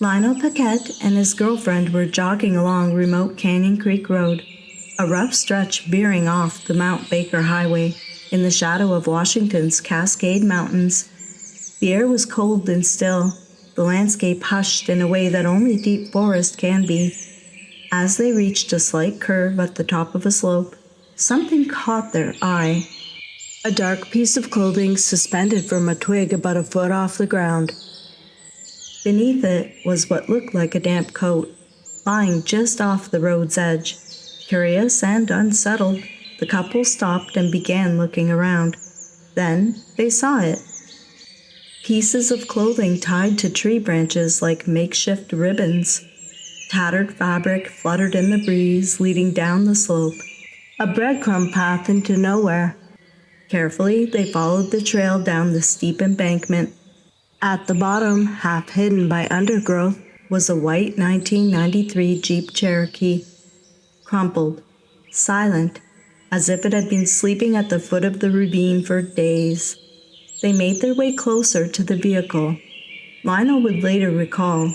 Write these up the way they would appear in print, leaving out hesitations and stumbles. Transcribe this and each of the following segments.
Lionel Paquette and his girlfriend were jogging along remote Canyon Creek Road, a rough stretch veering off the Mount Baker Highway in the shadow of Washington's Cascade Mountains. The air was cold and still, the landscape hushed in a way that only deep forest can be. As they reached a slight curve at the top of a slope, something caught their eye. A dark piece of clothing suspended from a twig about a foot off the ground. Beneath it was what looked like a damp coat, lying just off the road's edge. Curious and unsettled, the couple stopped and began looking around. Then they saw it. Pieces of clothing tied to tree branches like makeshift ribbons. Tattered fabric fluttered in the breeze, leading down the slope. A breadcrumb path into nowhere. Carefully, they followed the trail down the steep embankment. At the bottom, half hidden by undergrowth, was a white 1993 Jeep Cherokee. Crumpled, silent, as if it had been sleeping at the foot of the ravine for days. They made their way closer to the vehicle. Lionel would later recall,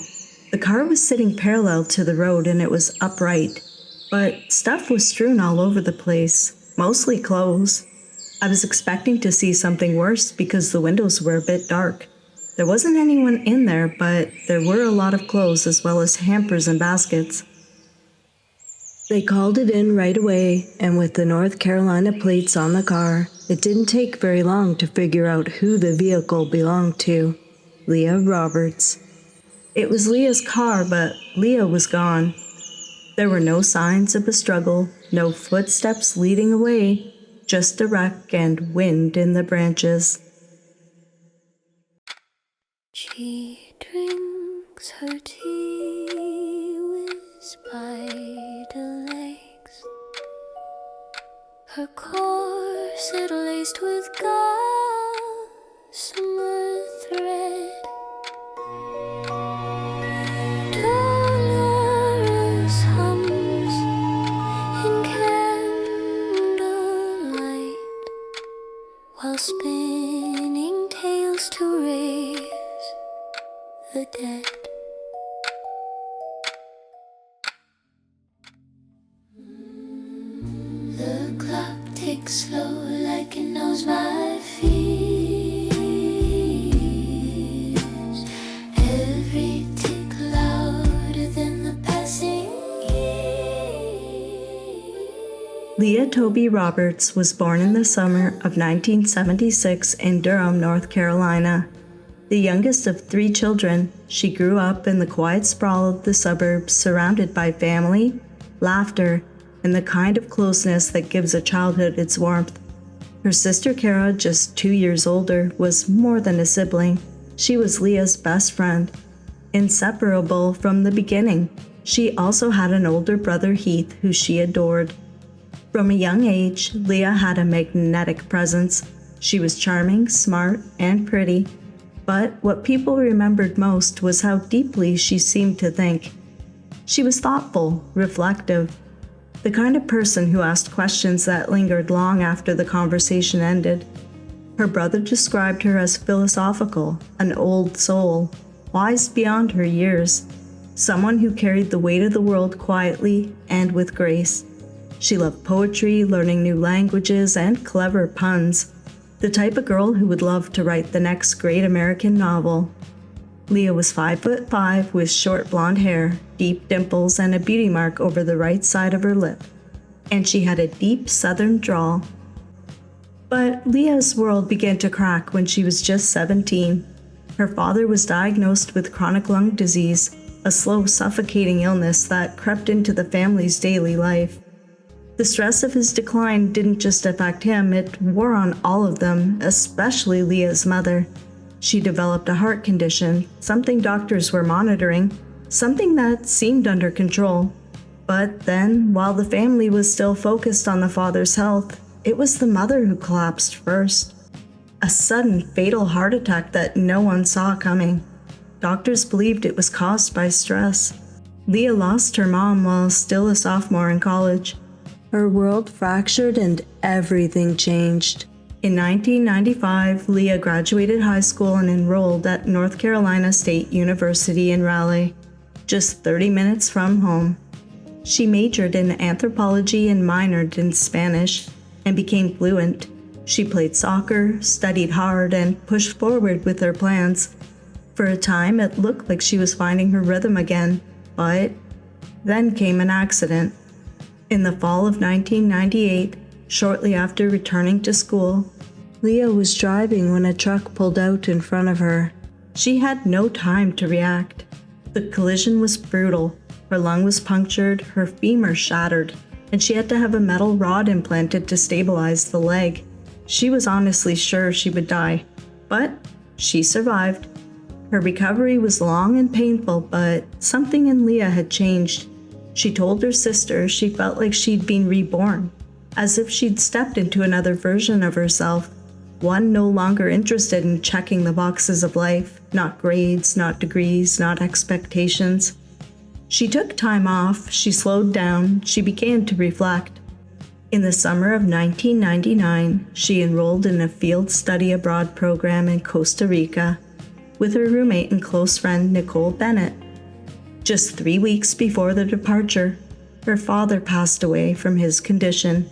the car was sitting parallel to the road and it was upright, but stuff was strewn all over the place, mostly clothes. I was expecting to see something worse because the windows were a bit dark. There wasn't anyone in there, but there were a lot of clothes as well as hampers and baskets. They called it in right away, and with the North Carolina plates on the car, it didn't take very long to figure out who the vehicle belonged to. Leah Roberts. It was Leah's car, but Leah was gone. There were no signs of a struggle, no footsteps leading away, just a wreck and wind in the branches. She drinks her tea with spider legs, her corset laced with gossamer thread. Dolores hums in candlelight while spinning tales to raise the dead. The clock ticks slow like it knows my fears. Every tick louder than the passing years. Leah Toby Roberts was born in the summer of 1976 in Durham, North Carolina. The youngest of 3 children, she grew up in the quiet sprawl of the suburbs, surrounded by family, laughter, and the kind of closeness that gives a childhood its warmth. Her sister Kara, just 2 years older, was more than a sibling. She was Leah's best friend, inseparable from the beginning. She also had an older brother, Heath, who she adored. From a young age, Leah had a magnetic presence. She was charming, smart, and pretty. But what people remembered most was how deeply she seemed to think. She was thoughtful, reflective, the kind of person who asked questions that lingered long after the conversation ended. Her brother described her as philosophical, an old soul, wise beyond her years, someone who carried the weight of the world quietly and with grace. She loved poetry, learning new languages, and clever puns. The type of girl who would love to write the next great American novel. Leah was 5'5" with short blonde hair, deep dimples, and a beauty mark over the right side of her lip. And she had a deep southern drawl. But Leah's world began to crack when she was just 17. Her father was diagnosed with chronic lung disease, a slow, suffocating illness that crept into the family's daily life. The stress of his decline didn't just affect him, it wore on all of them, especially Leah's mother. She developed a heart condition, something doctors were monitoring, something that seemed under control. But then, while the family was still focused on the father's health, it was the mother who collapsed first. A sudden, fatal heart attack that no one saw coming. Doctors believed it was caused by stress. Leah lost her mom while still a sophomore in college. Her world fractured and everything changed. In 1995, Leah graduated high school and enrolled at North Carolina State University in Raleigh, just 30 minutes from home. She majored in anthropology and minored in Spanish and became fluent. She played soccer, studied hard, and pushed forward with her plans. For a time, it looked like she was finding her rhythm again, but then came an accident. In the fall of 1998, shortly after returning to school, Leah was driving when a truck pulled out in front of her. She had no time to react. The collision was brutal. Her lung was punctured, her femur shattered, and she had to have a metal rod implanted to stabilize the leg. She was honestly sure she would die, but she survived. Her recovery was long and painful, but something in Leah had changed. She told her sister she felt like she'd been reborn, as if she'd stepped into another version of herself, one no longer interested in checking the boxes of life, not grades, not degrees, not expectations. She took time off, she slowed down, she began to reflect. In the summer of 1999, she enrolled in a field study abroad program in Costa Rica with her roommate and close friend Nicole Bennett. Just 3 weeks before their departure, her father passed away from his condition.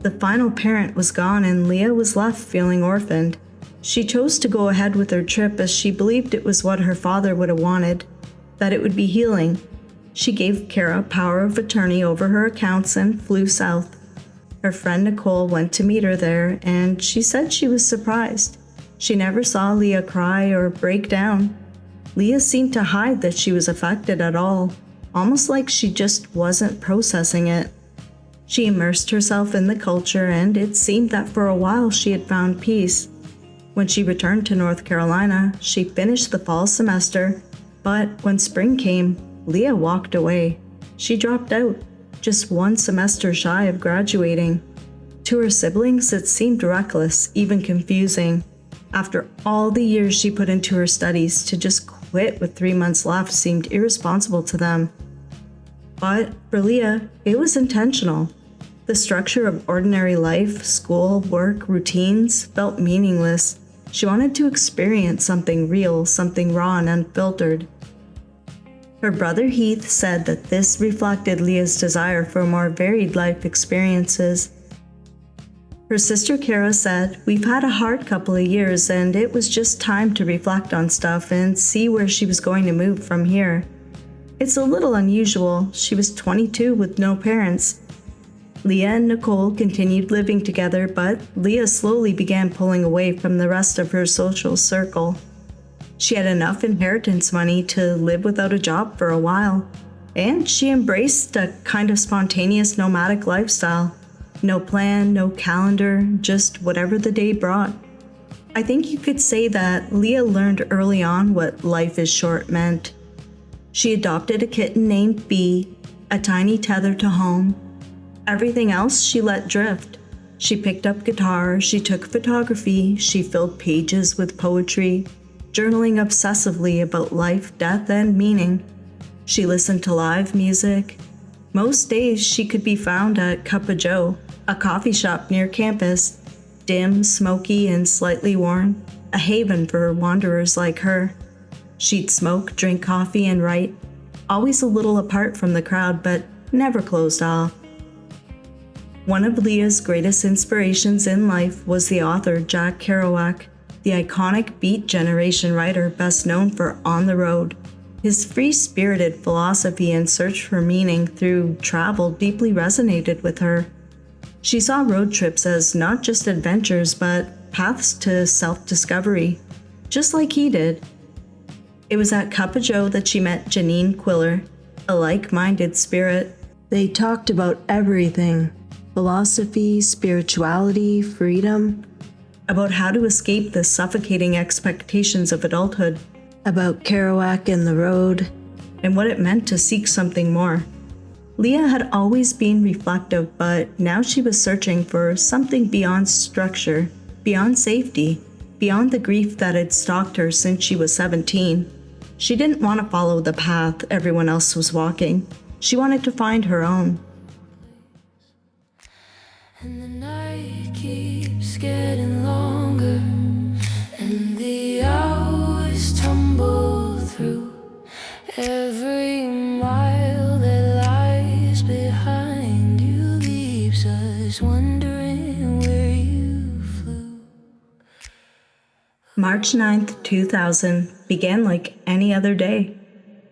The final parent was gone and Leah was left feeling orphaned. She chose to go ahead with her trip as she believed it was what her father would have wanted, that it would be healing. She gave Kara power of attorney over her accounts and flew south. Her friend Nicole went to meet her there, and she said she was surprised. She never saw Leah cry or break down. Leah seemed to hide that she was affected at all, almost like she just wasn't processing it. She immersed herself in the culture, and it seemed that for a while she had found peace. When she returned to North Carolina, she finished the fall semester, but when spring came, Leah walked away. She dropped out, just one semester shy of graduating. To her siblings, it seemed reckless, even confusing. After all the years she put into her studies, to just quit with 3 months left seemed irresponsible to them. But for Leah, it was intentional. The structure of ordinary life, school, work, routines felt meaningless. She wanted to experience something real, something raw and unfiltered. Her brother Heath said that this reflected Leah's desire for more varied life experiences. Her sister Kara said, "We've had a hard couple of years and it was just time to reflect on stuff and see where she was going to move from here. It's a little unusual. She was 22 with no parents." Leah and Nicole continued living together, but Leah slowly began pulling away from the rest of her social circle. She had enough inheritance money to live without a job for a while, and she embraced a kind of spontaneous nomadic lifestyle. No plan, no calendar, just whatever the day brought. I think you could say that Leah learned early on what life is short meant. She adopted a kitten named Bee, a tiny tether to home. Everything else she let drift. She picked up guitar, she took photography, she filled pages with poetry, journaling obsessively about life, death, and meaning. She listened to live music. Most days she could be found at Cup of Joe, a coffee shop near campus, dim, smoky, and slightly worn, a haven for wanderers like her. She'd smoke, drink coffee, and write, always a little apart from the crowd, but never closed off. One of Leah's greatest inspirations in life was the author Jack Kerouac, the iconic Beat Generation writer best known for On the Road. His free-spirited philosophy and search for meaning through travel deeply resonated with her. She saw road trips as not just adventures, but paths to self-discovery, just like he did. It was at Cup of Joe that she met Janine Quiller, a like-minded spirit. They talked about everything: philosophy, spirituality, freedom, about how to escape the suffocating expectations of adulthood, about Kerouac and the road, and what it meant to seek something more. Leah had always been reflective, but now she was searching for something beyond structure, beyond safety, beyond the grief that had stalked her since she was 17. She didn't want to follow the path everyone else was walking. She wanted to find her own. And the night keeps getting March 9th, 2000 began like any other day.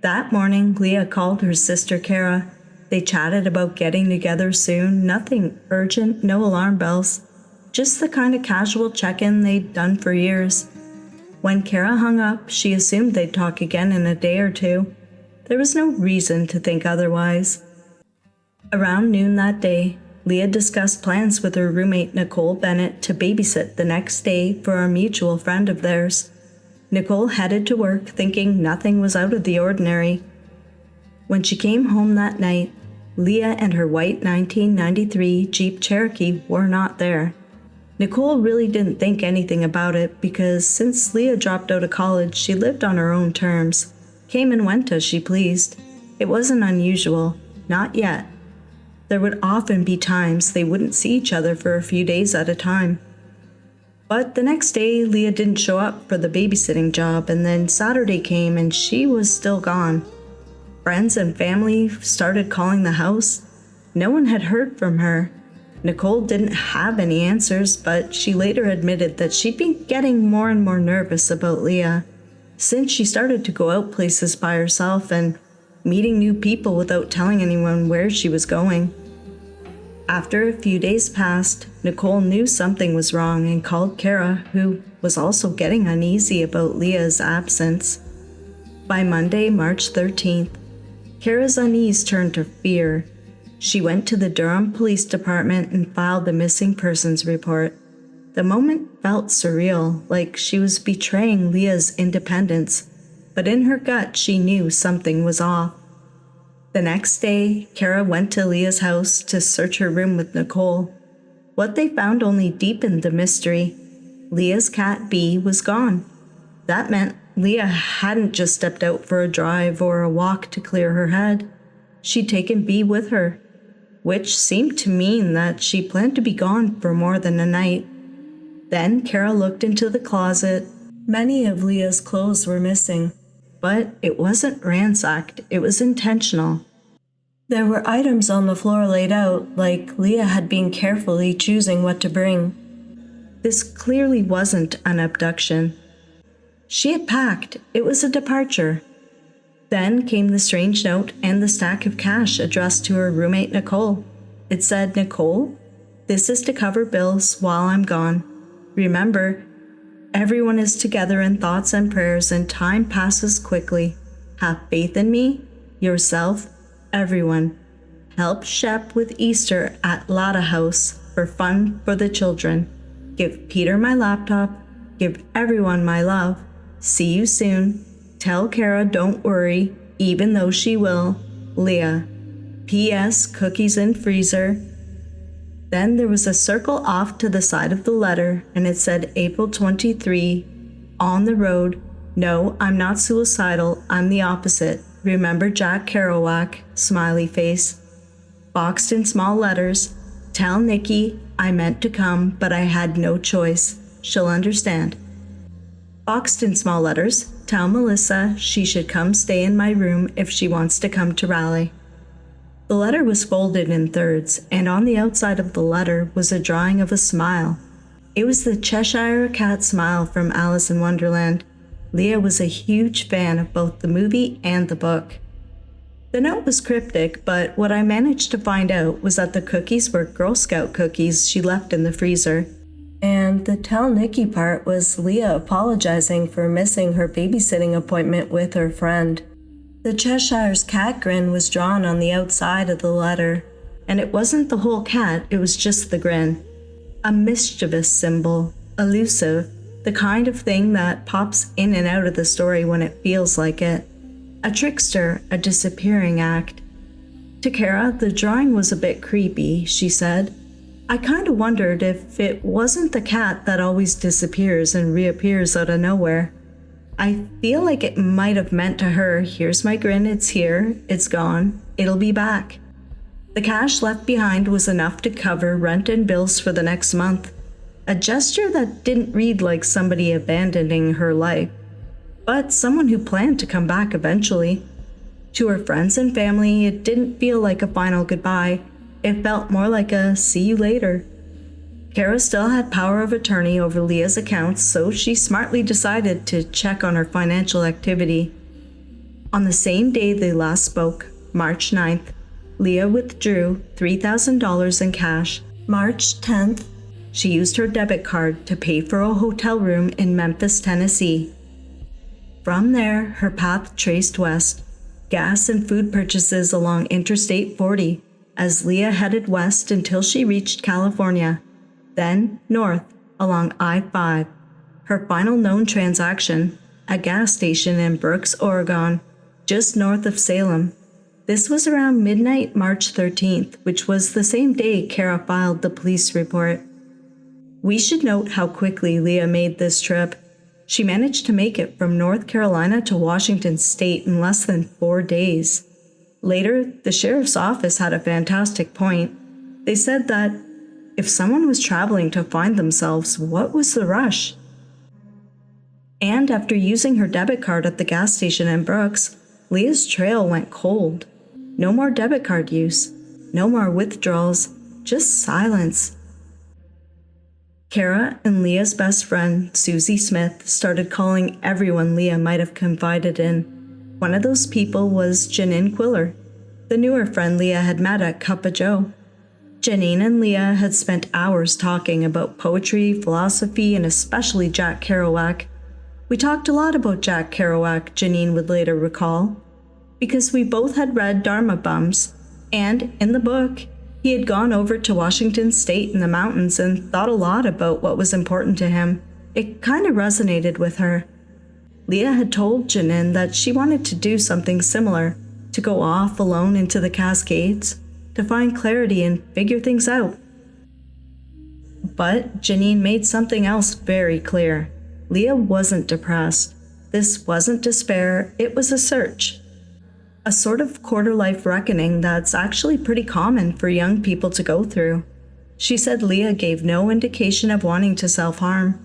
That morning, Leah called her sister Kara. They chatted about getting together soon, nothing urgent, no alarm bells, just the kind of casual check-in they'd done for years. When Kara hung up, she assumed they'd talk again in a day or two. There was no reason to think otherwise. Around noon that day, Leah discussed plans with her roommate Nicole Bennett to babysit the next day for a mutual friend of theirs. Nicole headed to work thinking nothing was out of the ordinary. When she came home that night, Leah and her white 1993 Jeep Cherokee were not there. Nicole really didn't think anything about it because since Leah dropped out of college, she lived on her own terms, came and went as she pleased. It wasn't unusual, not yet. There would often be times they wouldn't see each other for a few days at a time. But the next day, Leah didn't show up for the babysitting job, and then Saturday came and she was still gone. Friends and family started calling the house. No one had heard from her. Nicole didn't have any answers, but she later admitted that she'd been getting more and more nervous about Leah since she started to go out places by herself and meeting new people without telling anyone where she was going. After a few days passed, Nicole knew something was wrong and called Kara, who was also getting uneasy about Leah's absence. By Monday, March 13th, Kara's unease turned to fear. She went to the Durham Police Department and filed the missing persons report. The moment felt surreal, like she was betraying Leah's independence, but in her gut she knew something was off. The next day, Kara went to Leah's house to search her room with Nicole. What they found only deepened the mystery. Leah's cat Bee was gone. That meant Leah hadn't just stepped out for a drive or a walk to clear her head. She'd taken Bee with her, which seemed to mean that she planned to be gone for more than a night. Then Kara looked into the closet. Many of Leah's clothes were missing, but it wasn't ransacked, it was intentional. There were items on the floor laid out, like Leah had been carefully choosing what to bring. This clearly wasn't an abduction. She had packed, it was a departure. Then came the strange note and the stack of cash addressed to her roommate Nicole. It said, "Nicole, this is to cover bills while I'm gone. Remember, everyone is together in thoughts and prayers and time passes quickly. Have faith in me, yourself, everyone. Help Shep with Easter at Lotta House for fun for the children. Give Peter my laptop. Give everyone my love. See you soon. Tell Kara don't worry, even though she will. Leah. P.S. Cookies in freezer." Then there was a circle off to the side of the letter, and it said April 23, on the road. "No, I'm not suicidal, I'm the opposite. Remember Jack Kerouac, smiley face." Boxed in small letters, "Tell Nikki I meant to come, but I had no choice. She'll understand." Boxed in small letters, "Tell Melissa she should come stay in my room if she wants to come to Raleigh." The letter was folded in thirds, and on the outside of the letter was a drawing of a smile. It was the Cheshire Cat smile from Alice in Wonderland. Leah was a huge fan of both the movie and the book. The note was cryptic, but what I managed to find out was that the cookies were Girl Scout cookies she left in the freezer. And the tell Nikki part was Leah apologizing for missing her babysitting appointment with her friend. The Cheshire's cat grin was drawn on the outside of the letter, and it wasn't the whole cat, it was just the grin. A mischievous symbol, elusive, the kind of thing that pops in and out of the story when it feels like it. A trickster, a disappearing act. To Kara, the drawing was a bit creepy, she said. "I kind of wondered if it wasn't the cat that always disappears and reappears out of nowhere. I feel like it might have meant to her, here's my grin, it's here, it's gone, it'll be back." The cash left behind was enough to cover rent and bills for the next month. A gesture that didn't read like somebody abandoning her life, but someone who planned to come back eventually. To her friends and family, it didn't feel like a final goodbye. It felt more like a see you later. Kara still had power of attorney over Leah's accounts, so she smartly decided to check on her financial activity. On the same day they last spoke, March 9th, Leah withdrew $3,000 in cash. March 10th, she used her debit card to pay for a hotel room in Memphis, Tennessee. From there, her path traced west, gas and food purchases along Interstate 40, as Leah headed west until she reached California, then north along I-5. Her final known transaction, a gas station in Brooks, Oregon, just north of Salem. This was around midnight March 13th, which was the same day Kara filed the police report. We should note how quickly Leah made this trip. She managed to make it from North Carolina to Washington State in less than 4 days. Later, the sheriff's office had a fantastic point. They said that if someone was traveling to find themselves, what was the rush? And after using her debit card at the gas station in Brooks, Leah's trail went cold. No more debit card use, no more withdrawals, just silence. Kara and Leah's best friend, Susie Smith, started calling everyone Leah might have confided in. One of those people was Janine Quiller, the newer friend Leah had met at Cup of Joe. Janine and Leah had spent hours talking about poetry, philosophy, and especially Jack Kerouac. We talked a lot about Jack Kerouac, Janine would later recall, because we both had read Dharma Bums, and in the book, he had gone over to Washington State in the mountains and thought a lot about what was important to him. It kind of resonated with her. Leah had told Janine that she wanted to do something similar, to go off alone into the Cascades, to find clarity and figure things out. But Janine made something else very clear. Leah wasn't depressed. This wasn't despair, it was a search. A sort of quarter-life reckoning that's actually pretty common for young people to go through. She said Leah gave no indication of wanting to self-harm.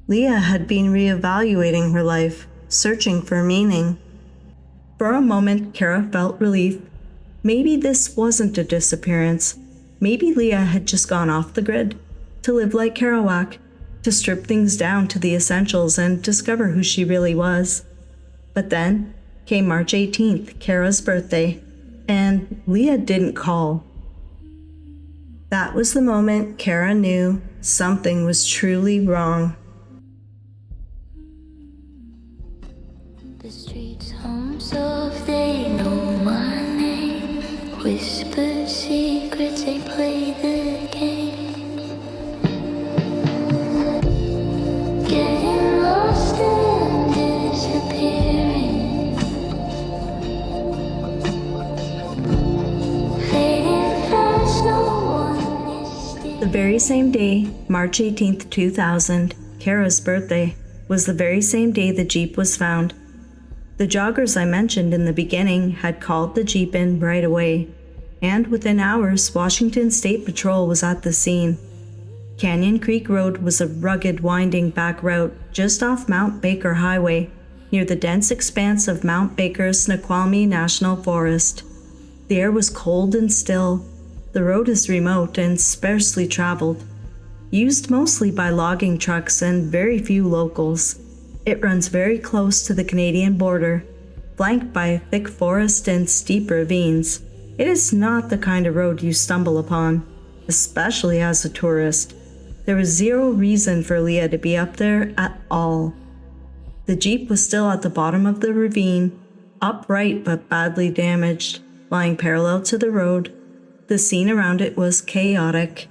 Leah had been reevaluating her life, searching for meaning. For a moment, Kara felt relief. Maybe this wasn't a disappearance. Maybe Leah had just gone off the grid, to live like Kerouac, to strip things down to the essentials and discover who she really was. But then came March 18th, Kara's birthday, and Leah didn't call. That was the moment Kara knew something was truly wrong. The streets hum soft, they know my name. Whisper secrets, they play the game. Getting lost and disappearing. Fading fast, no one is still. The very same day, March 18th, 2000, Kara's birthday, was the very same day the Jeep was found. The joggers I mentioned in the beginning had called the Jeep in right away, and within hours, Washington State Patrol was at the scene. Canyon Creek Road was a rugged, winding back route just off Mount Baker Highway, near the dense expanse of Mount Baker's Snoqualmie National Forest. The air was cold and still. The road is remote and sparsely traveled, used mostly by logging trucks and very few locals. It runs very close to the Canadian border, flanked by thick forest and steep ravines. It is not the kind of road you stumble upon, especially as a tourist. There was zero reason for Leah to be up there at all. The Jeep was still at the bottom of the ravine, upright but badly damaged, lying parallel to the road. The scene around it was chaotic.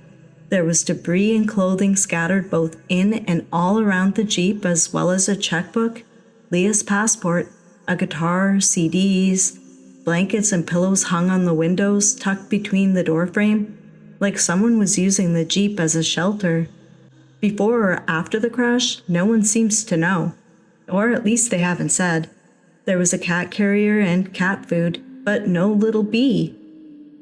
There was debris and clothing scattered both in and all around the Jeep, as well as a checkbook, Leah's passport, a guitar, CDs, blankets and pillows hung on the windows tucked between the doorframe, like someone was using the Jeep as a shelter. Before or after the crash, no one seems to know, or at least they haven't said. There was a cat carrier and cat food, but no little bee.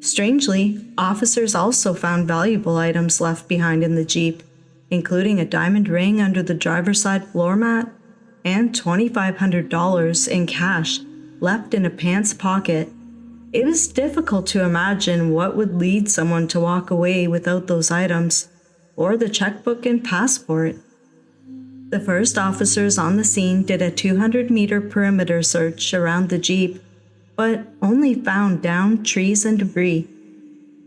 Strangely, officers also found valuable items left behind in the Jeep, including a diamond ring under the driver's side floor mat and $2,500 in cash left in a pants pocket. It was difficult to imagine what would lead someone to walk away without those items. or the checkbook and passport. The first officers on the scene did a 200-meter perimeter search around the Jeep, but only found downed trees and debris.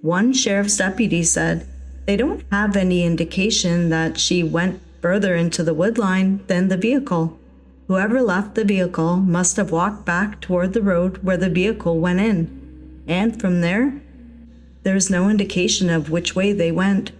One sheriff's deputy said they don't have any indication that she went further into the woodline than the vehicle. Whoever left the vehicle must have walked back toward the road where the vehicle went in, and from there's no indication of which way they went.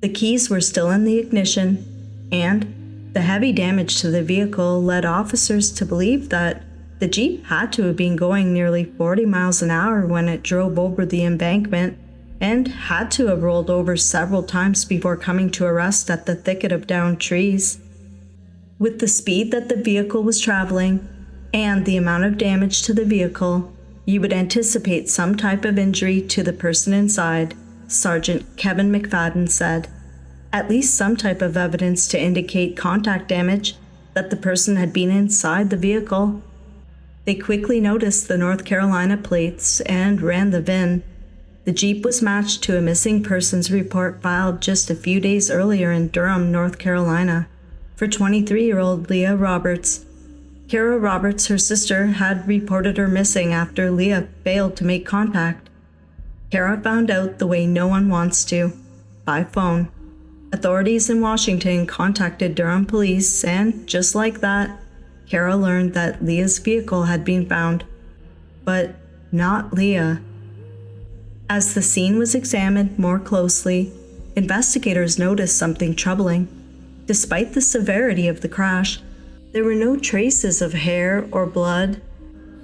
The keys were still in the ignition, and the heavy damage to the vehicle led officers to believe that the Jeep had to have been going nearly 40 miles an hour when it drove over the embankment and had to have rolled over several times before coming to a rest at the thicket of downed trees. With the speed that the vehicle was traveling and the amount of damage to the vehicle, you would anticipate some type of injury to the person inside, Sergeant Kevin McFadden said. At least some type of evidence to indicate contact damage, that the person had been inside the vehicle. They quickly noticed the North Carolina plates and ran the VIN. The Jeep was matched to a missing persons report filed just a few days earlier in Durham, North Carolina, for 23-year-old Leah Roberts. Kara Roberts, her sister, had reported her missing after Leah failed to make contact. Kara found out the way no one wants to, by phone. Authorities in Washington contacted Durham police, and just like that, Kara learned that Leah's vehicle had been found. But not Leah. As the scene was examined more closely, investigators noticed something troubling. Despite the severity of the crash, there were no traces of hair or blood.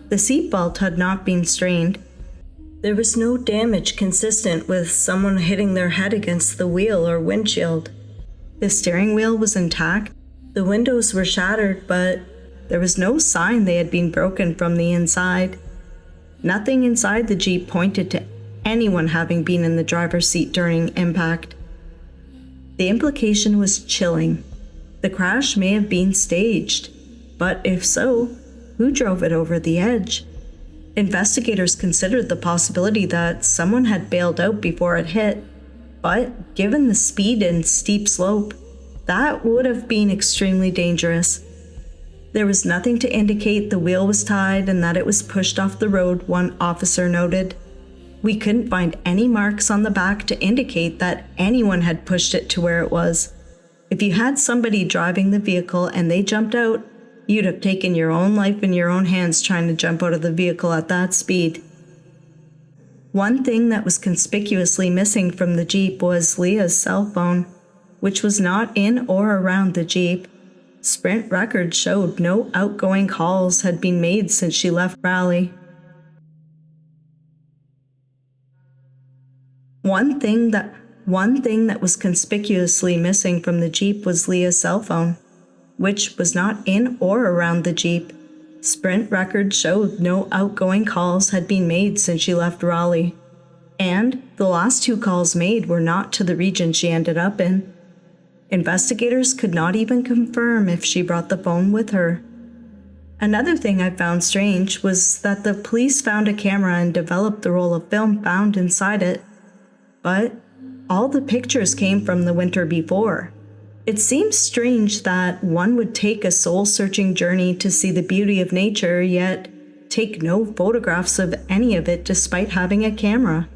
The seatbelt had not been strained. There was no damage consistent with someone hitting their head against the wheel or windshield. The steering wheel was intact, the windows were shattered, but there was no sign they had been broken from the inside. Nothing inside the Jeep pointed to anyone having been in the driver's seat during impact. The implication was chilling. The crash may have been staged, but if so, who drove it over the edge? Investigators considered the possibility that someone had bailed out before it hit, but given the speed and steep slope, that would have been extremely dangerous. There was nothing to indicate the wheel was tied and that it was pushed off the road, one officer noted. We couldn't find any marks on the back to indicate that anyone had pushed it to where it was. If you had somebody driving the vehicle and they jumped out, you'd have taken your own life in your own hands trying to jump out of the vehicle at that speed. One thing that was conspicuously missing from the Jeep was Leah's cell phone, which was not in or around the Jeep. Sprint records showed no outgoing calls had been made since she left Raleigh. One thing that was conspicuously missing from the Jeep was Leah's cell phone, which was not in or around the Jeep. Sprint records showed no outgoing calls had been made since she left Raleigh, and the last 2 calls made were not to the region she ended up in. Investigators could not even confirm if she brought the phone with her. Another thing I found strange was that the police found a camera and developed the roll of film found inside it, but all the pictures came from the winter before. It seems strange that one would take a soul-searching journey to see the beauty of nature, yet take no photographs of any of it despite having a camera.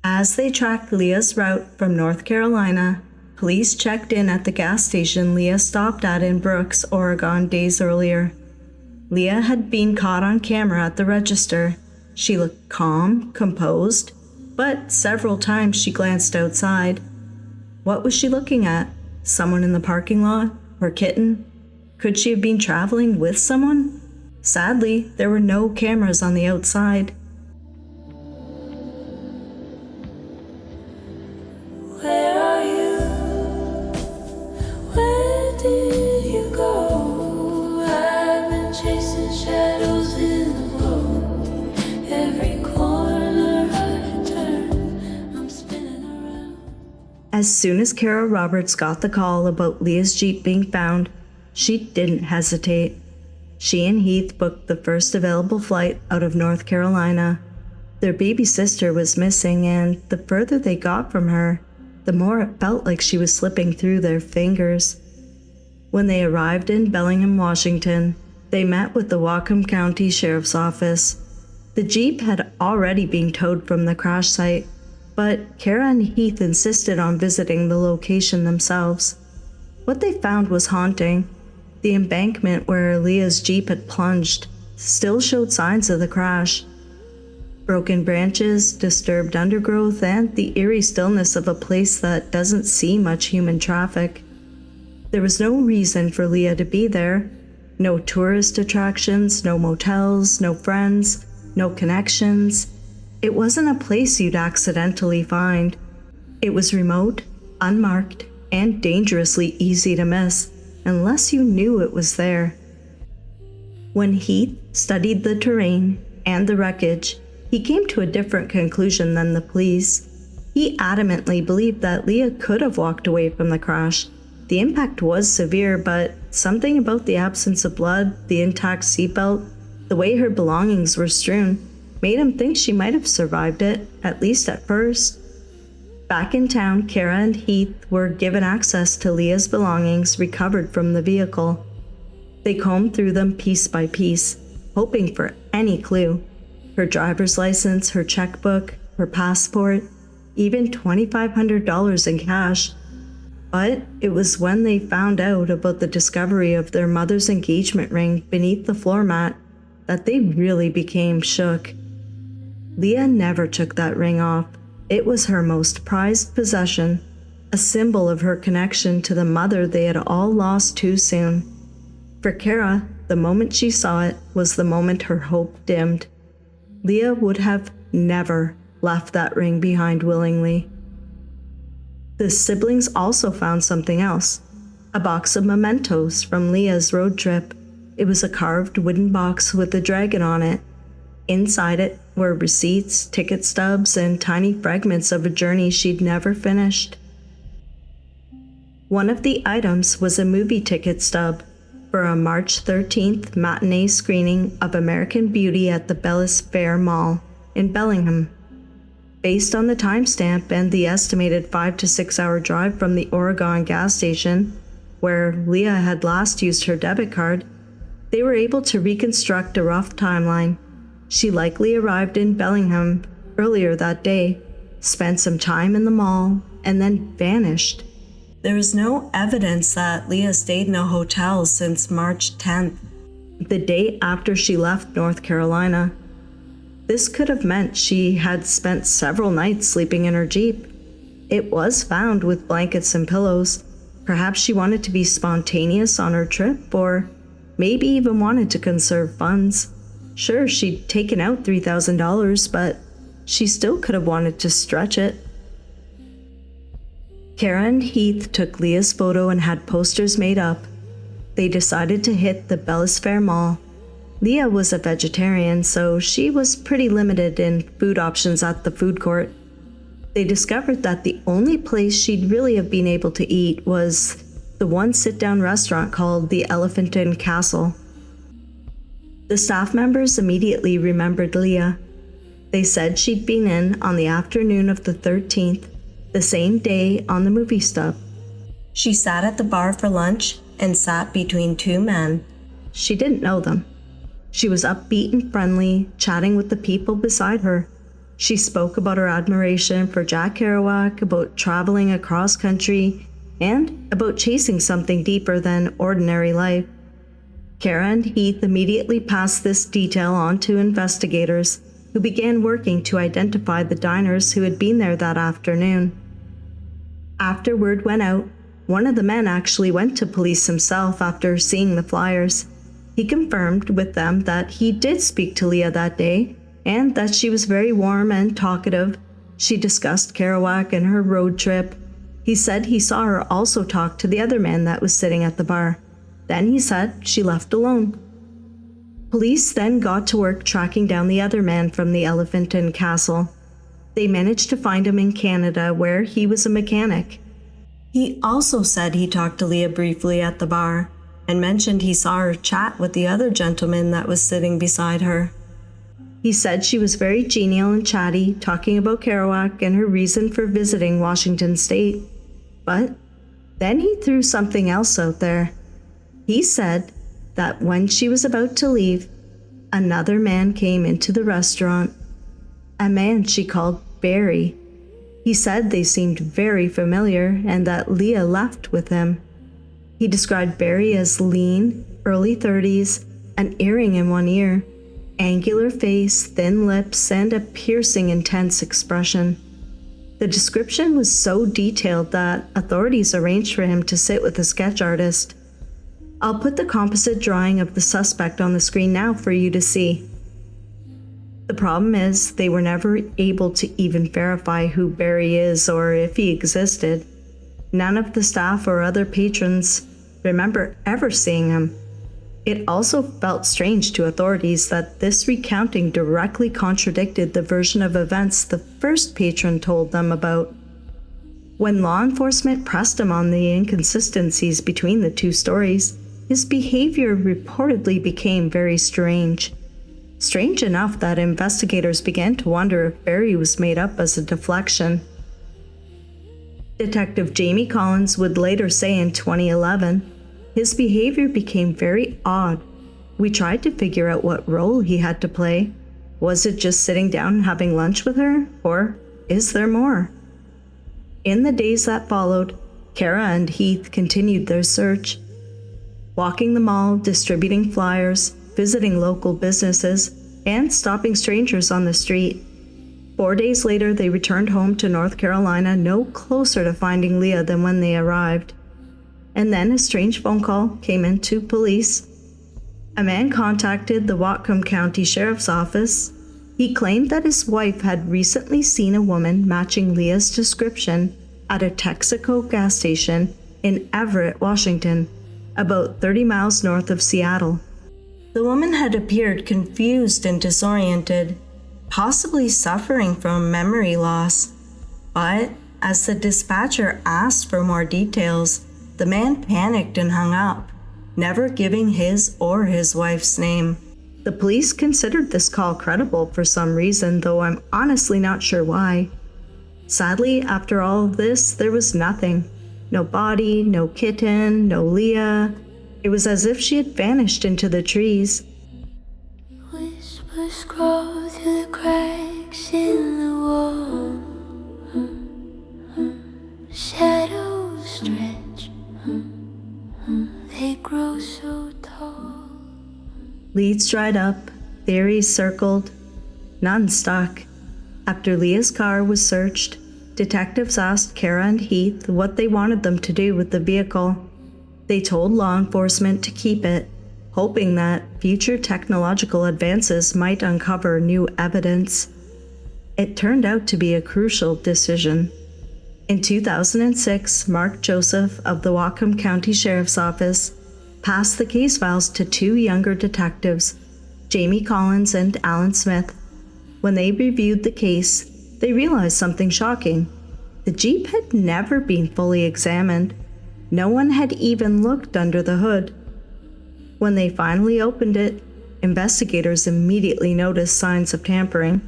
As they tracked Leah's route from North Carolina, police checked in at the gas station Leah stopped at in Brooks, Oregon, days earlier. Leah had been caught on camera at the register. She looked calm, composed, but several times she glanced outside. What was she looking at? Someone in the parking lot? Her kitten? Could she have been traveling with someone? Sadly, there were no cameras on the outside. Where are you? Where did you go? I've been chasing shadows in the road. Every corner I turn, I'm spinning around. As soon as Kara Roberts got the call about Leah's Jeep being found, she didn't hesitate. She and Heath booked the first available flight out of North Carolina. Their baby sister was missing, and the further they got from her, the more it felt like she was slipping through their fingers. When they arrived in Bellingham, Washington, they met with the Whatcom County Sheriff's Office. The Jeep had already been towed from the crash site, but Kara and Heath insisted on visiting the location themselves. What they found was haunting. The embankment where Leah's Jeep had plunged still showed signs of the crash. Broken branches, disturbed undergrowth, and the eerie stillness of a place that doesn't see much human traffic. There was no reason for Leah to be there. No tourist attractions, no motels, no friends, no connections. It wasn't a place you'd accidentally find. It was remote, unmarked, and dangerously easy to miss, unless you knew it was there. When Heath studied the terrain and the wreckage, he came to a different conclusion than the police. He adamantly believed that Leah could have walked away from the crash. The impact was severe, but something about the absence of blood, the intact seatbelt, the way her belongings were strewn, made him think she might have survived it, at least at first. Back in town, Kara and Heath were given access to Leah's belongings recovered from the vehicle. They combed through them piece by piece, hoping for any clue. Her driver's license, her checkbook, her passport, even $2,500 in cash. But it was when they found out about the discovery of their mother's engagement ring beneath the floor mat that they really became shook. Leah never took that ring off. It was her most prized possession, a symbol of her connection to the mother they had all lost too soon. For Kara, the moment she saw it was the moment her hope dimmed. Leah would have never left that ring behind willingly. The siblings also found something else, a box of mementos from Leah's road trip. It was a carved wooden box with a dragon on it. Inside it were receipts, ticket stubs, and tiny fragments of a journey she'd never finished. One of the items was a movie ticket stub for a March 13th matinee screening of American Beauty at the Bellis Fair Mall in Bellingham. Based on the timestamp and the estimated 5 to 6 hour drive from the Oregon gas station, where Leah had last used her debit card, they were able to reconstruct a rough timeline. She likely arrived in Bellingham earlier that day, spent some time in the mall, and then vanished. There was no evidence that Leah stayed in a hotel since March 10th, the day after she left North Carolina. This could have meant she had spent several nights sleeping in her Jeep. It was found with blankets and pillows. Perhaps she wanted to be spontaneous on her trip, or maybe even wanted to conserve funds. Sure, she'd taken out $3,000, but she still could have wanted to stretch it. Kara and Heath took Leah's photo and had posters made up. They decided to hit the Bellis Fair Mall. Leah was a vegetarian, so she was pretty limited in food options at the food court. They discovered that the only place she'd really have been able to eat was the one sit-down restaurant called the Elephant and Castle. The staff members immediately remembered Leah. They said she'd been in on the afternoon of the 13th, the same day on the movie stub. She sat at the bar for lunch and sat between two men. She didn't know them. She was upbeat and friendly, chatting with the people beside her. She spoke about her admiration for Jack Kerouac, about traveling across country, and about chasing something deeper than ordinary life. Kara and Heath immediately passed this detail on to investigators, who began working to identify the diners who had been there that afternoon. After word went out, one of the men actually went to police himself after seeing the flyers. He confirmed with them that he did speak to Leah that day, and that she was very warm and talkative. She discussed Kerouac and her road trip. He said he saw her also talk to the other man that was sitting at the bar. Then he said she left alone. Police then got to work tracking down the other man from the Elephant and Castle. They managed to find him in Canada, where he was a mechanic. He also said he talked to Leah briefly at the bar, and mentioned he saw her chat with the other gentleman that was sitting beside her. He said she was very genial and chatty, talking about Kerouac and her reason for visiting Washington State. But then he threw something else out there. He said that when she was about to leave, another man came into the restaurant. A man she called Barry. He said they seemed very familiar and that Leah left with him. He described Barry as lean, early 30s, an earring in one ear, angular face, thin lips, and a piercing, intense expression. The description was so detailed that authorities arranged for him to sit with a sketch artist. I'll put the composite drawing of the suspect on the screen now for you to see. The problem is they were never able to even verify who Barry is or if he existed. None of the staff or other patrons remember ever seeing him. It also felt strange to authorities that this recounting directly contradicted the version of events the first patron told them about. When law enforcement pressed him on the inconsistencies between the two stories, his behavior reportedly became very strange. Strange enough that investigators began to wonder if Barry was made up as a deflection. Detective Jamie Collins would later say in 2011, his behavior became very odd. We tried to figure out what role he had to play. Was it just sitting down and having lunch with her, or is there more? In the days that followed, Kara and Heath continued their search. Walking the mall, distributing flyers, visiting local businesses, and stopping strangers on the street. 4 days later, they returned home to North Carolina, no closer to finding Leah than when they arrived. And then a strange phone call came into police. A man contacted the Whatcom County Sheriff's Office. He claimed that his wife had recently seen a woman matching Leah's description at a Texaco gas station in Everett, Washington, about 30 miles north of Seattle. The woman had appeared confused and disoriented, possibly suffering from memory loss. But as the dispatcher asked for more details, the man panicked and hung up, never giving his or his wife's name. The police considered this call credible for some reason, though I'm honestly not sure why. Sadly, after all of this, there was nothing. No body, no kitten, no Leah. It was as if she had vanished into the trees. Whispers crawl through the cracks in the wall. Shadows stretch. They grow so tall. Leads dried up, theories circled, none stuck. After Leah's car was searched, detectives asked Kara and Heath what they wanted them to do with the vehicle. They told law enforcement to keep it, hoping that future technological advances might uncover new evidence. It turned out to be a crucial decision. In 2006, Mark Joseph of the Whatcom County Sheriff's Office passed the case files to two younger detectives, Jamie Collins and Alan Smith. When they reviewed the case, they realized something shocking. The Jeep had never been fully examined. No one had even looked under the hood. When they finally opened it, investigators immediately noticed signs of tampering.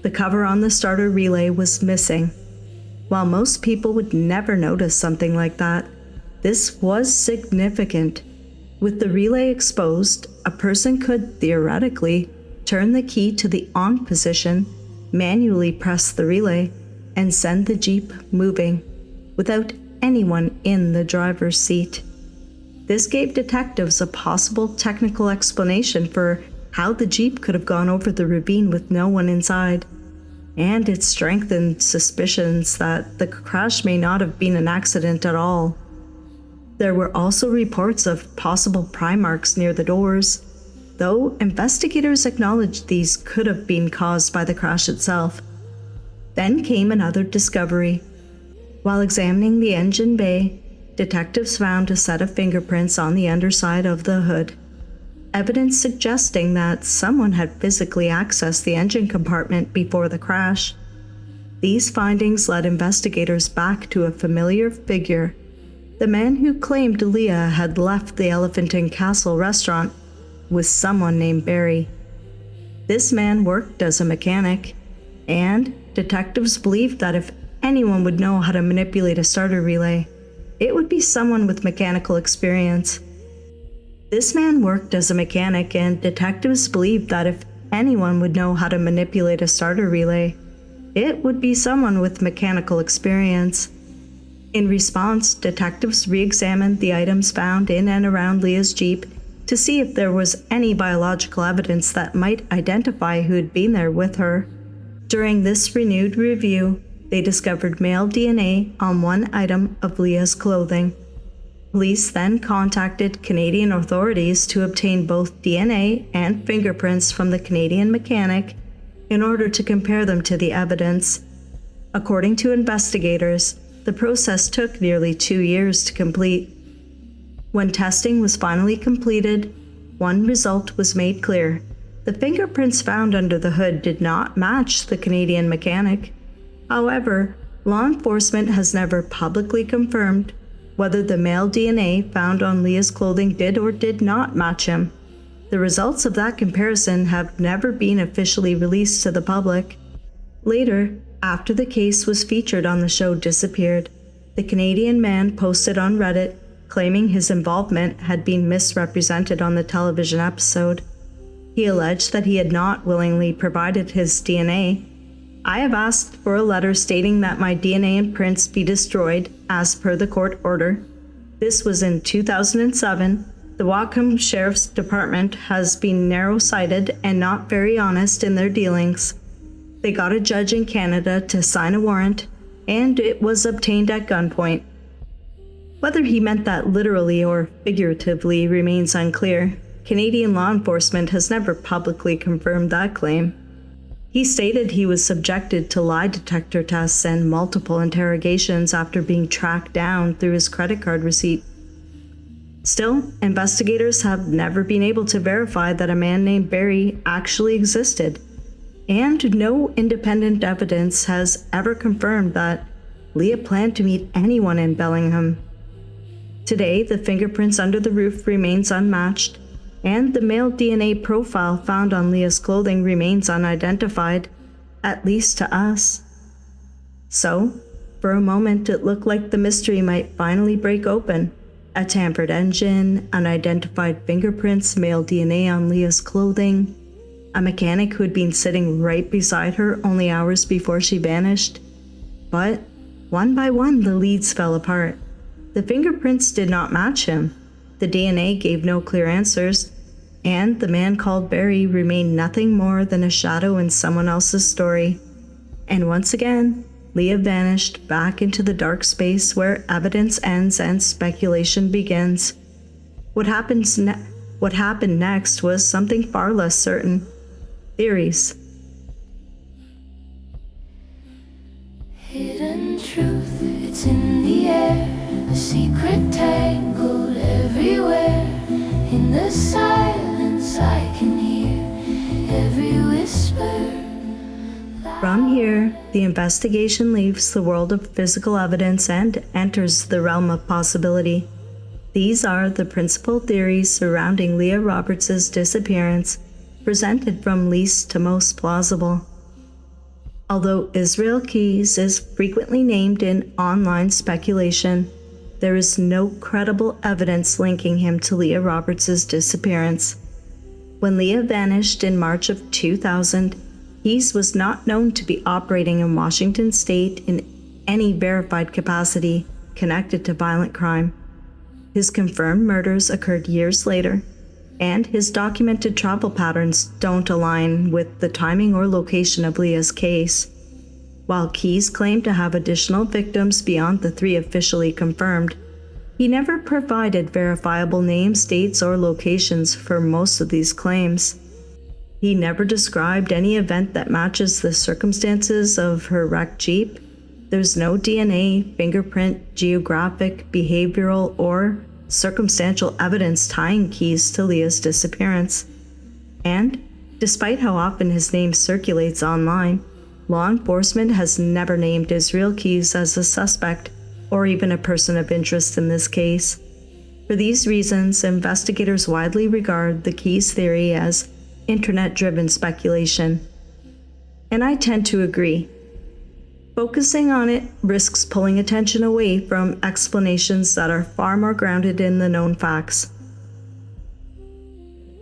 The cover on the starter relay was missing. While most people would never notice something like that, this was significant. With the relay exposed, a person could theoretically turn the key to the on position, manually press the relay, and send the Jeep moving without anyone in the driver's seat. This gave detectives a possible technical explanation for how the Jeep could have gone over the ravine with no one inside, and it strengthened suspicions that the crash may not have been an accident at all. There were also reports of possible pry marks near the doors, though investigators acknowledged these could have been caused by the crash itself. Then came another discovery. While examining the engine bay, detectives found a set of fingerprints on the underside of the hood, evidence suggesting that someone had physically accessed the engine compartment before the crash. These findings led investigators back to a familiar figure, the man who claimed Leah had left the Elephant and Castle restaurant with someone named Barry. This man worked as a mechanic, and detectives believed that if anyone would know how to manipulate a starter relay, it would be someone with mechanical experience. This man worked as a mechanic, and detectives believed that if anyone would know how to manipulate a starter relay, it would be someone with mechanical experience. In response, detectives re-examined the items found in and around Leah's Jeep to see if there was any biological evidence that might identify who had been there with her. During this renewed review, they discovered male DNA on one item of Leah's clothing. Police then contacted Canadian authorities to obtain both DNA and fingerprints from the Canadian mechanic in order to compare them to the evidence. According to investigators, the process took nearly 2 years to complete. When testing was finally completed, one result was made clear. The fingerprints found under the hood did not match the Canadian mechanic. However, law enforcement has never publicly confirmed whether the male DNA found on Leah's clothing did or did not match him. The results of that comparison have never been officially released to the public. Later, after the case was featured on the show Disappeared, the Canadian man posted on Reddit claiming his involvement had been misrepresented on the television episode. He alleged that he had not willingly provided his DNA. "I have asked for a letter stating that my DNA and prints be destroyed as per the court order." This was in 2007. The Whatcom Sheriff's Department has been narrow-sighted and not very honest in their dealings. They got a judge in Canada to sign a warrant, and it was obtained at gunpoint. Whether he meant that literally or figuratively remains unclear. Canadian law enforcement has never publicly confirmed that claim. He stated he was subjected to lie detector tests and multiple interrogations after being tracked down through his credit card receipt. Still, investigators have never been able to verify that a man named Barry actually existed, and no independent evidence has ever confirmed that Leah planned to meet anyone in Bellingham. Today, the fingerprints under the roof remains unmatched, and the male DNA profile found on Leah's clothing remains unidentified, at least to us. So, for a moment it looked like the mystery might finally break open. A tampered engine, unidentified fingerprints, male DNA on Leah's clothing, a mechanic who had been sitting right beside her only hours before she vanished. But, one by one, the leads fell apart. The fingerprints did not match him. The DNA gave no clear answers, and the man called Barry remained nothing more than a shadow in someone else's story. And once again, Leah vanished back into the dark space where evidence ends and speculation begins. What happened next was something far less certain. Theories. Hidden truth, it's in the air. A secret tangled everywhere. In the silence I can hear every whisper. From here, the investigation leaves the world of physical evidence and enters the realm of possibility. These are the principal theories surrounding Leah Roberts' disappearance, presented from least to most plausible. Although Israel Keyes is frequently named in online speculation, there is no credible evidence linking him to Leah Roberts' disappearance. When Leah vanished in March of 2000, Keyes was not known to be operating in Washington state in any verified capacity connected to violent crime. His confirmed murders occurred years later, and his documented travel patterns don't align with the timing or location of Leah's case. While Keyes claimed to have additional victims beyond the 3 officially confirmed, he never provided verifiable names, dates, or locations for most of these claims. He never described any event that matches the circumstances of her wrecked Jeep. There's no DNA, fingerprint, geographic, behavioral, or circumstantial evidence tying Keyes to Leah's disappearance. And, despite how often his name circulates online, law enforcement has never named Israel Keyes as a suspect or even a person of interest in this case. For these reasons, investigators widely regard the Keyes theory as internet-driven speculation. And I tend to agree. Focusing on it risks pulling attention away from explanations that are far more grounded in the known facts.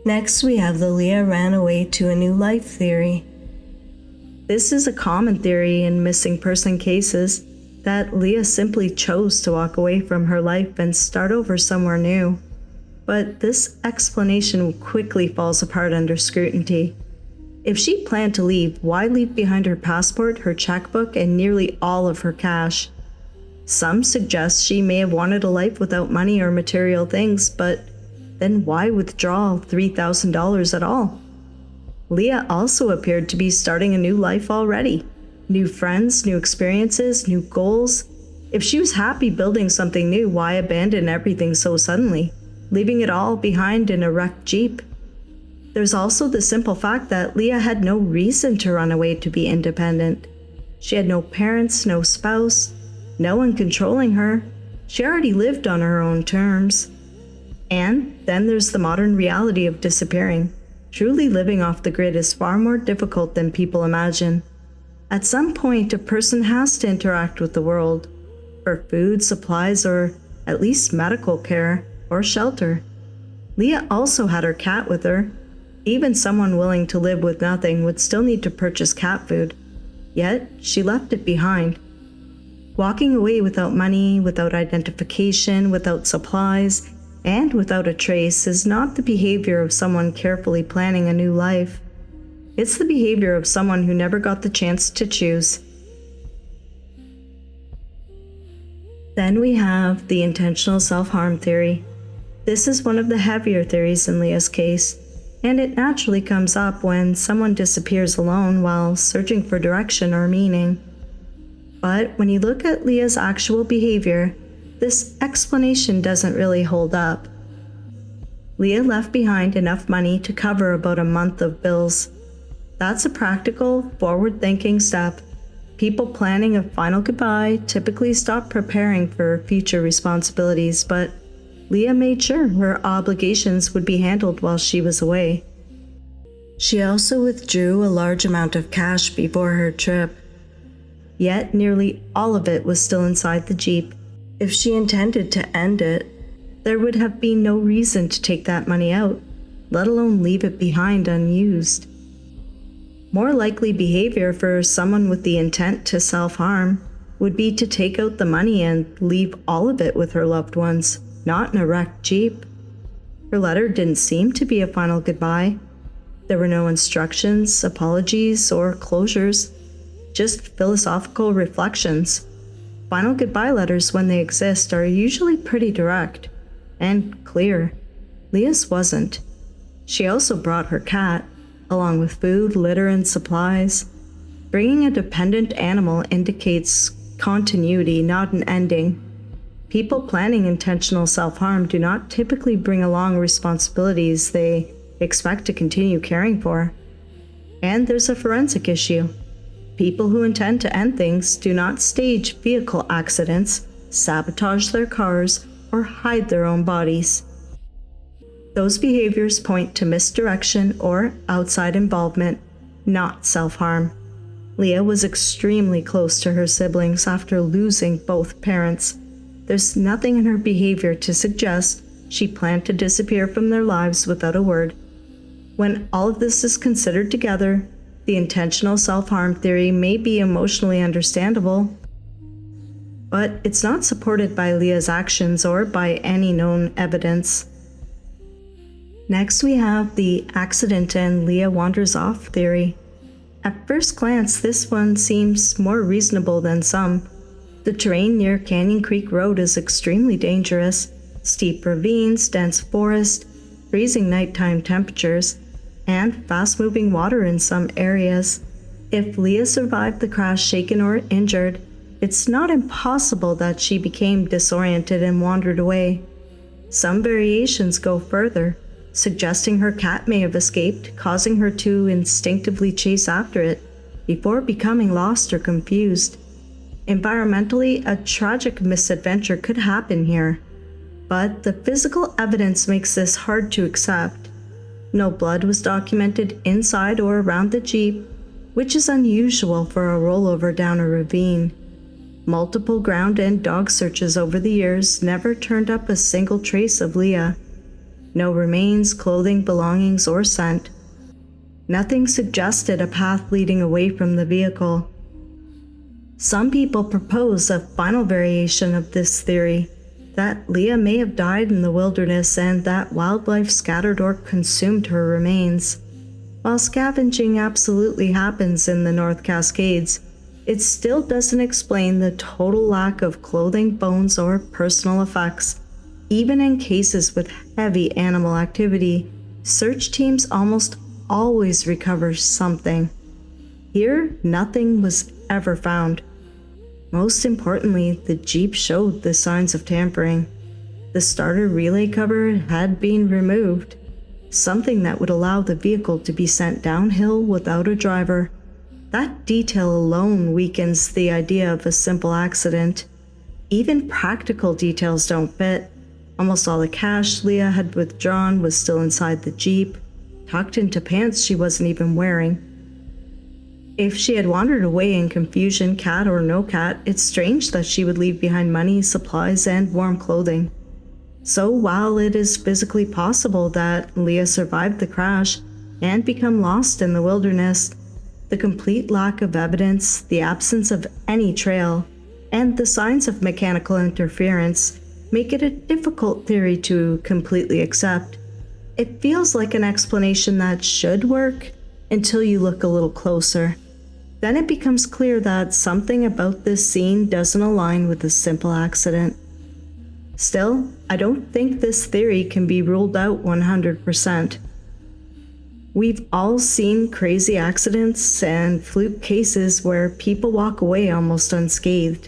Next, we have the Leah ran away to a new life theory. This is a common theory in missing person cases, that Leah simply chose to walk away from her life and start over somewhere new. But this explanation quickly falls apart under scrutiny. If she planned to leave, why leave behind her passport, her checkbook, and nearly all of her cash? Some suggest she may have wanted a life without money or material things, but then why withdraw $3,000 at all? Leah also appeared to be starting a new life already. New friends, new experiences, new goals. If she was happy building something new, why abandon everything so suddenly, leaving it all behind in a wrecked Jeep? There's also the simple fact that Leah had no reason to run away to be independent. She had no parents, no spouse, no one controlling her. She already lived on her own terms. And then there's the modern reality of disappearing. Truly living off the grid is far more difficult than people imagine. At some point, a person has to interact with the world for food, supplies, or at least medical care or shelter. Leah also had her cat with her. Even someone willing to live with nothing would still need to purchase cat food. Yet, she left it behind. Walking away without money, without identification, without supplies, and without a trace is not the behavior of someone carefully planning a new life. It's the behavior of someone who never got the chance to choose. Then we have the intentional self-harm theory. This is one of the heavier theories in Leah's case, and it naturally comes up when someone disappears alone while searching for direction or meaning. But when you look at Leah's actual behavior, this explanation doesn't really hold up. Leah left behind enough money to cover about a month of bills. That's a practical, forward-thinking step. People planning a final goodbye typically stop preparing for future responsibilities, but Leah made sure her obligations would be handled while she was away. She also withdrew a large amount of cash before her trip. Yet nearly all of it was still inside the Jeep. If she intended to end it, there would have been no reason to take that money out, let alone leave it behind unused. More likely behavior for someone with the intent to self-harm would be to take out the money and leave all of it with her loved ones, not in a wrecked Jeep. Her letter didn't seem to be a final goodbye. There were no instructions, apologies, or closures, just philosophical reflections. Final goodbye letters, when they exist, are usually pretty direct and clear. Leah's wasn't. She also brought her cat, along with food, litter, and supplies. Bringing a dependent animal indicates continuity, not an ending. People planning intentional self-harm do not typically bring along responsibilities they expect to continue caring for. And there's a forensic issue. People who intend to end things do not stage vehicle accidents, sabotage their cars, or hide their own bodies. Those behaviors point to misdirection or outside involvement, not self-harm. Leah was extremely close to her siblings after losing both parents. There's nothing in her behavior to suggest she planned to disappear from their lives without a word. When all of this is considered together, the intentional self-harm theory may be emotionally understandable, but it's not supported by Leah's actions or by any known evidence. Next, we have the accident and Leah wanders off theory. At first glance, this one seems more reasonable than some. The terrain near Canyon Creek Road is extremely dangerous. Steep ravines, dense forest, freezing nighttime temperatures, and fast-moving water in some areas. If Leah survived the crash shaken or injured, it's not impossible that she became disoriented and wandered away. Some variations go further, suggesting her cat may have escaped, causing her to instinctively chase after it before becoming lost or confused. Environmentally, a tragic misadventure could happen here, but the physical evidence makes this hard to accept. No blood was documented inside or around the Jeep, which is unusual for a rollover down a ravine. Multiple ground and dog searches over the years never turned up a single trace of Leah. No remains, clothing, belongings, or scent. Nothing suggested a path leading away from the vehicle. Some people propose a final variation of this theory, that Leah may have died in the wilderness and that wildlife scattered or consumed her remains. While scavenging absolutely happens in the North Cascades, it still doesn't explain the total lack of clothing, bones, or personal effects. Even in cases with heavy animal activity, search teams almost always recover something. Here, nothing was ever found. Most importantly, the Jeep showed the signs of tampering. The starter relay cover had been removed, something that would allow the vehicle to be sent downhill without a driver. That detail alone weakens the idea of a simple accident. Even practical details don't fit. Almost all the cash Leah had withdrawn was still inside the Jeep, tucked into pants she wasn't even wearing. If she had wandered away in confusion, cat or no cat, it's strange that she would leave behind money, supplies, and warm clothing. So while it is physically possible that Leah survived the crash and become lost in the wilderness, the complete lack of evidence, the absence of any trail, and the signs of mechanical interference make it a difficult theory to completely accept. It feels like an explanation that should work until you look a little closer. Then it becomes clear that something about this scene doesn't align with a simple accident. Still, I don't think this theory can be ruled out 100%. We've all seen crazy accidents and fluke cases where people walk away almost unscathed.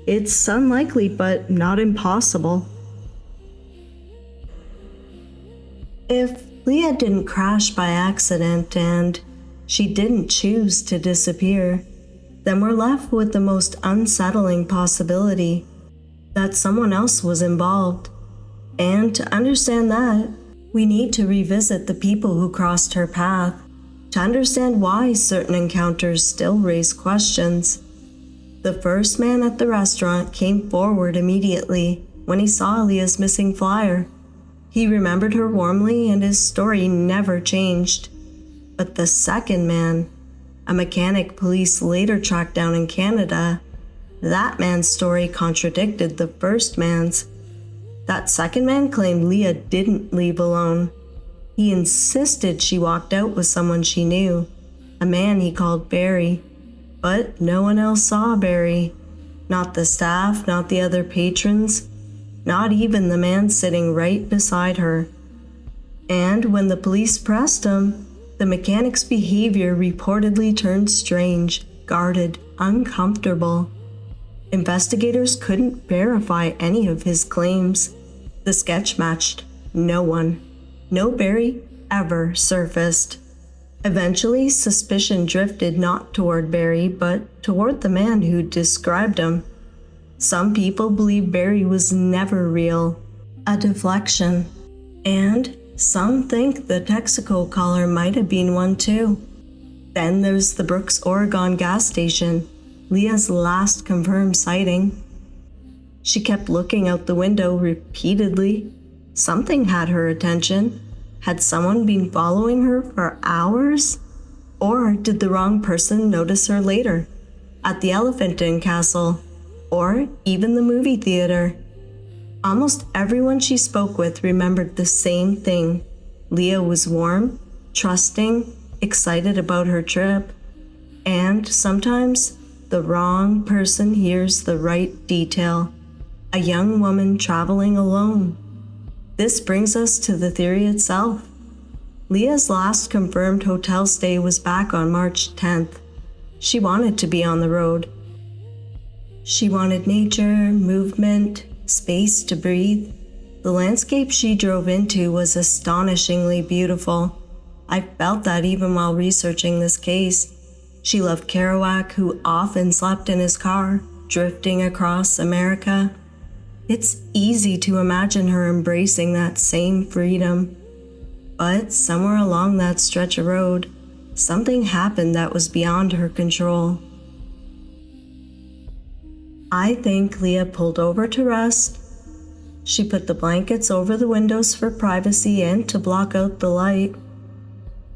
It's unlikely, but not impossible. If Leah didn't crash by accident and she didn't choose to disappear, then we're left with the most unsettling possibility, that someone else was involved. And to understand that, we need to revisit the people who crossed her path, to understand why certain encounters still raise questions. The first man at the restaurant came forward immediately when he saw Leah's missing flyer. He remembered her warmly and his story never changed. But the second man, a mechanic police later tracked down in Canada, that man's story contradicted the first man's. That second man claimed Leah didn't leave alone. He insisted she walked out with someone she knew, a man he called Barry. But no one else saw Barry. Not the staff, not the other patrons, not even the man sitting right beside her. And when the police pressed him, the mechanic's behavior reportedly turned strange, guarded, uncomfortable. Investigators couldn't verify any of his claims. The sketch matched no one. No Barry ever surfaced. Eventually, suspicion drifted not toward Barry, but toward the man who described him. Some people believe Barry was never real, a deflection. And some think the Texaco caller might have been one too. Then there's the Brooks, Oregon gas station, Leah's last confirmed sighting. She kept looking out the window repeatedly. Something had her attention. Had someone been following her for hours? Or did the wrong person notice her later, at the Elephant Inn Castle, or even the movie theater? Almost everyone she spoke with remembered the same thing. Leah was warm, trusting, excited about her trip. And sometimes the wrong person hears the right detail. A young woman traveling alone. This brings us to the theory itself. Leah's last confirmed hotel stay was back on March 10th. She wanted to be on the road. She wanted nature, movement, space to breathe. The landscape she drove into was astonishingly beautiful. I felt that even while researching this case. She loved Kerouac, who often slept in his car, drifting across America. It's easy to imagine her embracing that same freedom. But somewhere along that stretch of road, something happened that was beyond her control. I think Leah pulled over to rest. She put the blankets over the windows for privacy and to block out the light.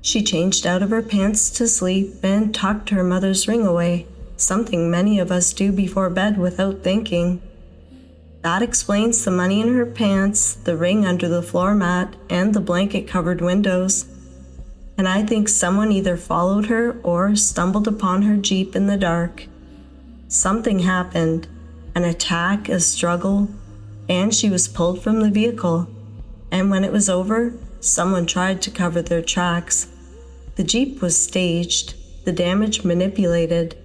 She changed out of her pants to sleep and tucked her mother's ring away, something many of us do before bed without thinking. That explains the money in her pants, the ring under the floor mat, and the blanket-covered windows. And I think someone either followed her or stumbled upon her Jeep in the dark. Something happened, an attack, a struggle, and she was pulled from the vehicle. And when it was over, someone tried to cover their tracks. The Jeep was staged, the damage manipulated.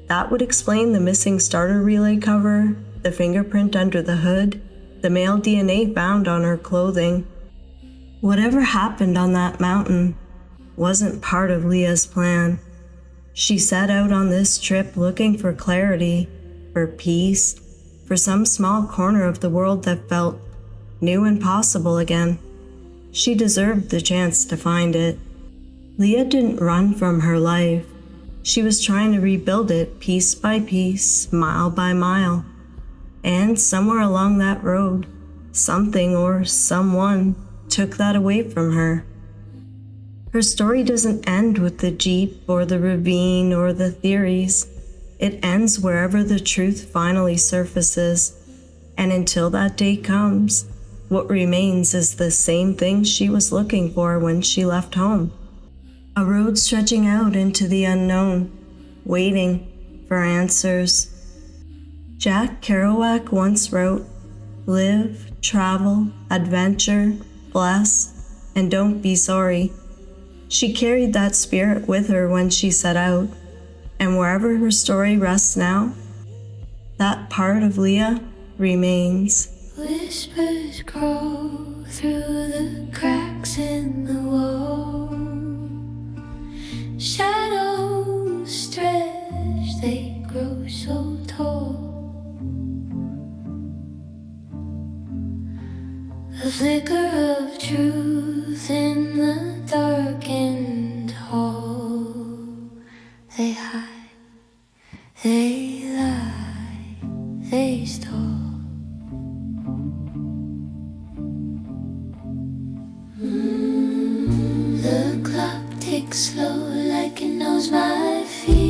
That would explain the missing starter relay cover, the fingerprint under the hood, the male DNA found on her clothing. Whatever happened on that mountain wasn't part of Leah's plan. She set out on this trip looking for clarity, for peace, for some small corner of the world that felt new and possible again. She deserved the chance to find it. Leah didn't run from her life. She was trying to rebuild it piece by piece, mile by mile. And somewhere along that road, something or someone took that away from her. Her story doesn't end with the Jeep or the ravine or the theories. It ends wherever the truth finally surfaces. And until that day comes, what remains is the same thing she was looking for when she left home. A road stretching out into the unknown, waiting for answers. Jack Kerouac once wrote, "Live, travel, adventure, bless, and don't be sorry." She carried that spirit with her when she set out, and wherever her story rests now, that part of Leah remains. Whispers crawl through the cracks in the wall. Shadows stretch, they grow so tall. A flicker of truth in the darkened hall. They hide, they lie, they stall. The clock ticks slow like it knows my feet.